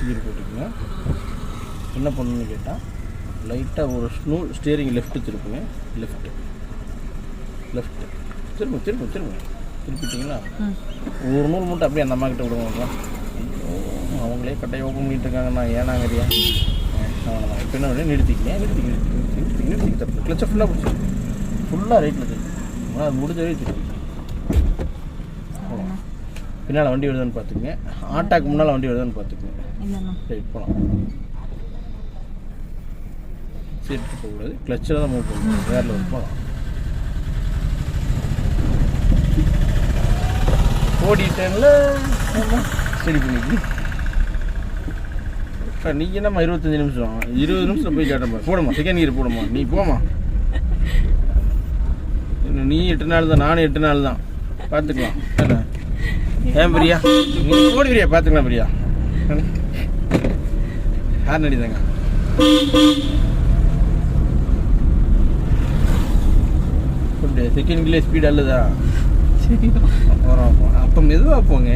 First gear போட்டுக்கோங்க. என்ன பண்ணணும்னு கேட்டால் லைட்டாக ஒரு ஸ்டியரிங் லெஃப்ட்டு திருப்புங்க. லெஃப்ட்டு திருப்பிட்டிங்களா ஒரு நூல் மட்டும் அப்படியே அந்த அம்மா கிட்ட விடுவாங்க. அவங்களே கட்டையை ஓப்பன் பண்ணிட்டு இருக்காங்க. நான் ஏனாங்கறியா இப்போ என்ன பண்ணி நிறுத்திக்க தப்பு. கிளச்சை ஃபுல்லாக ரைட்டில் திருப்பி அது முடிஞ்ச வரையும் திருப்பி. பின்னால் வண்டி வருதுன்னு பார்த்துக்குங்க. ஆட்டாக்கு முன்னால் வண்டி வருதுன்னு பார்த்துக்குங்க. ரைட் போகலாம். சீட்டு போகக்கூடாது. கிளச்சில் தான் மூவ் பண்ணணும். வேரில் வந்து போகலாம். ஓடிட்டேன்ல சரி பண்ணிக்கு. நீ என்னம்மா 25 நிமிஷம் 20 நிமிஷத்தில் போய் கேட்டம்மா. போடுமா செகண்ட் கியர் போடுமா. நீ போமா. நீ 8 நாள் தான், நானும் 8 நாள் தான். பார்த்துக்கலாம். என்ன ஏன் பிரியா நீ ஓடி பிரியா. பார்த்துக்கலாம் பிரியா. யார் நடிதாங்க செகண்ட் கியர் ஸ்பீட் அல்லதா வரோம். அப்போ மெதுவாக போங்க.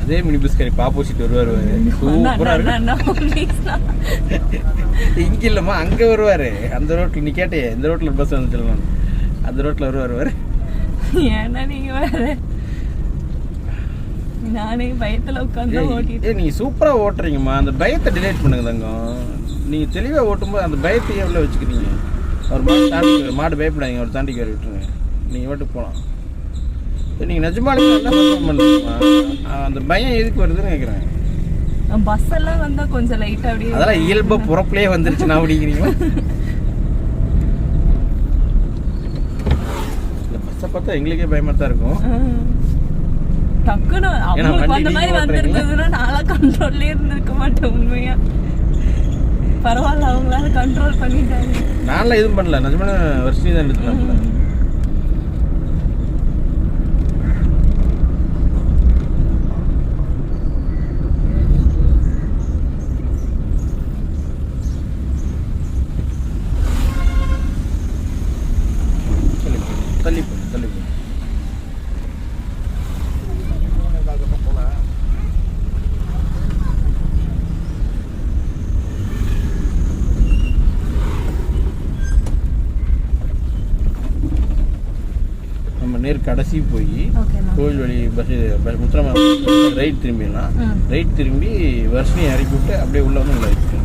அதே மினி பஸ்காரி ஆப்போசிட் வருவார். சூப்பராக இங்கே இல்லைம்மா அங்கே வருவார். அந்த ரோட்டில் நீ கேட்டே இந்த ரோட்டில் பஸ் வந்துச்சு. அந்த ரோட்டில் வருவார். ஏன்னா நீங்கள் வேறு நானே பயத்தில் உட்காந்து ஓட்டிட்டு. நீங்கள் சூப்பராக ஓட்டுறீங்கம்மா. அந்த பயத்தை டிலேட் பண்ணுங்க தங்கம். நீங்கள் தெளிவாக ஓட்டும்போது அந்த பயத்தை எவ்வளோ வச்சுக்கிறீங்க. அவர் மாடு பயப்படாதீங்க. அவர் தாண்டிக்கு வர விட்டுருங்க. நீங்கள் ஓட்டு போகலாம். நீங்கள் நிஜமாலுமே நல்லா பர்ஃபார்ம் பண்ணுறீங்கம்மா. அந்த பயம் எதுக்கு வருதுன்னு கேட்குறேன். பஸ் எல்லாம் வந்தால் கொஞ்சம் லைட்டாக அப்படியே அதெல்லாம் இயல்பாக புறப்புலேயே வந்துருச்சுன்னா அப்படிங்கிறீங்க. இந்த பஸ்ஸை பார்த்தா எங்களுக்கே பயமாக தான் இருக்கும். டக்குன்னு அவங்களுக்கு அந்த மாதிரி வந்திருந்ததுன்னா நான்லாம் கண்ட்ரோல்லே இருந்திருக்க மாட்டேன். உண்மையா பரவாயில்ல, அவங்களால கண்ட்ரோல் பண்ணிட்டாங்க. நான்லாம் எதுவும் பண்ணல. நிஜமான வருஷம் தான் எடுத்துனாங்க. தள்ளி நம்ம நேர் கடைசி போய் கோவில் வழி பஸ் முத்திரமா ரைட் திரும்பிடலாம். ரைட் திரும்பி வருஷனையும் இறக்கி விட்டு அப்படியே உள்ள வந்து